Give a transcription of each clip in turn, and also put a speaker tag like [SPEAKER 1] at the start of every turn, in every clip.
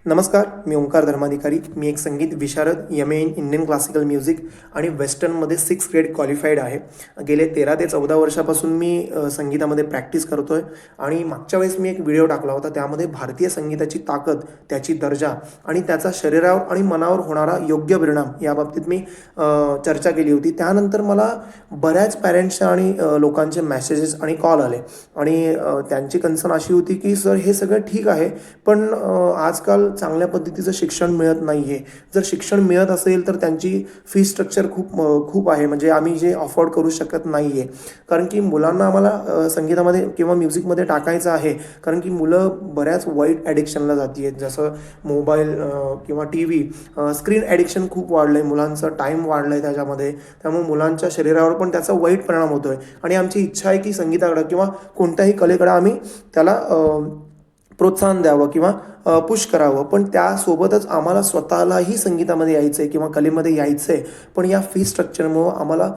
[SPEAKER 1] नमस्कार, मी ओंकार धर्माधिकारी. मी एक संगीत विशारद, MA. In Indian classical music आणि वेस्टर्नमध्ये 6th ग्रेड क्वालिफाईड आहे. गेले 13 ते 14 वर्षापासून मी संगीतामध्ये प्रॅक्टिस करतो आहे आणि मागच्या वेळेस मी एक व्हिडिओ टाकला होता. त्यामध्ये भारतीय संगीताची ताकद, त्याची दर्जा आणि त्याचा शरीरावर आणि मनावर होणारा योग्य परिणाम याबाबतीत मी चर्चा केली होती. त्यानंतर मला बऱ्याच पॅरेंट्सच्या आणि लोकांचे मेसेजेस आणि कॉल आले आणि त्यांची कन्सर्न अशी होती की सर हे सगळं ठीक आहे, पण आजकाल चांगल्या पद्धतीचं शिक्षण मिळत नाही आहे. जर शिक्षण मिळत असेल तर त्यांची फी स्ट्रक्चर खूप आहे, म्हणजे आम्ही जे अफोर्ड करू शकत नाही आहे. कारण की मुलांना आम्हाला संगीतामध्ये किंवा म्युझिकमध्ये टाकायचं आहे, कारण की मुलं बऱ्याच वाईट ॲडिक्शनला जाती आहेत. जसं मोबाईल किंवा टी व्ही, स्क्रीन ॲडिक्शन खूप वाढलं आहे, मुलांचं टाईम वाढलं आहे त्याच्यामध्ये. त्यामुळे मुलांच्या शरीरावर पण त्याचा वाईट परिणाम होतो आहे आणि आमची इच्छा आहे की संगीताकडं किंवा कोणत्याही कलेकडं आम्ही त्याला प्रोत्साहन द्यावं किंवा पुश करावं. पण त्यासोबतच आम्हाला स्वतःलाही संगीतामध्ये यायचं आहे किंवा कलेमध्ये यायचं आहे, पण या फी स्ट्रक्चरमुळं आम्हाला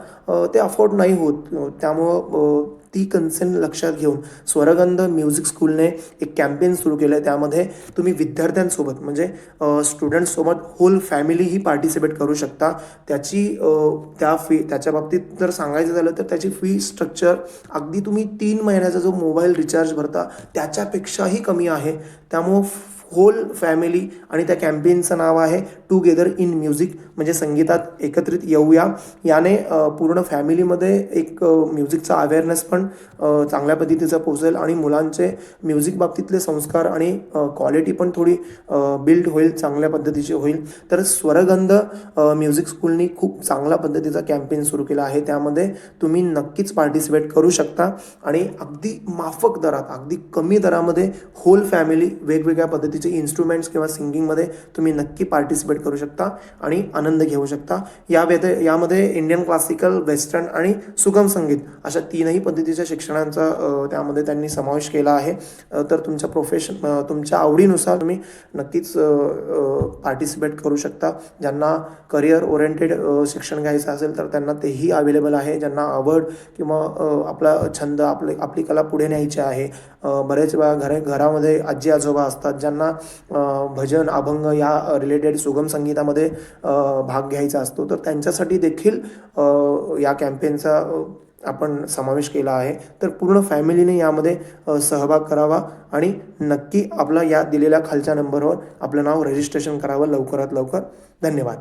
[SPEAKER 1] ते अफोर्ड नाही होत. त्यामुळं ती कन्सर्न लक्षात घेऊन स्वरगंध म्युझिक स्कूलने एक कॅम्पेन सुरू केलं आहे. त्यामध्ये तुम्ही विद्यार्थ्यांसोबत म्हणजे स्टुडंट्ससोबत होल फॅमिलीही पार्टिसिपेट करू शकता. त्याच्या बाबतीत जर सांगायचं झालं तर त्याची फी स्ट्रक्चर अगदी तुम्ही 3 महिन्याचा जो मोबाईल रिचार्ज भरता त्याच्यापेक्षाही कमी आहे. त्यामुळं होल फॅमिली आणि त्या कॅम्पेनचं नाव आहे टुगेदर इन म्युझिक, म्हणजे संगीतात एकत्रित येऊया. याने पूर्ण फॅमिलीमध्ये एक म्युझिकचा अवेअरनेस पण चांगल्या पद्धतीचा पोचेल आणि मुलांचे म्युझिक बाबतीतले संस्कार आणि क्वालिटी पण थोडी बिल्ड होईल, चांगल्या पद्धतीची होईल. तर स्वरगंध म्युझिक स्कूलनी खूप चांगल्या पद्धतीचा कॅम्पेन सुरू केला आहे. त्यामध्ये तुम्ही नक्कीच पार्टिसिपेट करू शकता आणि अगदी माफक दरात, अगदी कमी दरामध्ये होल फॅमिली वेगवेगळ्या पद्धतीचे इन्स्ट्रुमेंट्स किंवा सिंगिंगमध्ये तुम्ही नक्की पार्टिसिपेट करू शकता आणि आनंद घेऊ शकता. यामध्ये इंडियन क्लासिकल, वेस्टर्न आणि सुगम संगीत अशा 3ही पद्धतीच्या शिक्षणांचा त्यामध्ये त्यांनी समावेश केला आहे. तर तुमच्या आवडीनुसार तुम्ही नक्कीच पार्टिसिपेट करू शकता. ज्यांना करिअर ओरिएंटेड शिक्षण घ्यायचं असेल तर त्यांना तेही अवेलेबल आहे. ज्यांना आवड किंवा आपला छंद, आपली कला पुढे न्यायची आहे. बरेच वेळा घरामध्ये आजी आजोबा असतात ज्यांना भजन, अभंग या रिलेटेड सुगम संगीतामध्ये भाग घ्यायचा असतो, तर त्यांच्यासाठी देखील या कॅम्पेनचा आपण समावेश केला आहे. तर पूर्ण फॅमिलीने यामध्ये सहभाग करावा आणि नक्की आपला या दिलेल्या खालच्या नंबरवर आपलं नाव रजिस्ट्रेशन करावं लवकरात लवकर. धन्यवाद.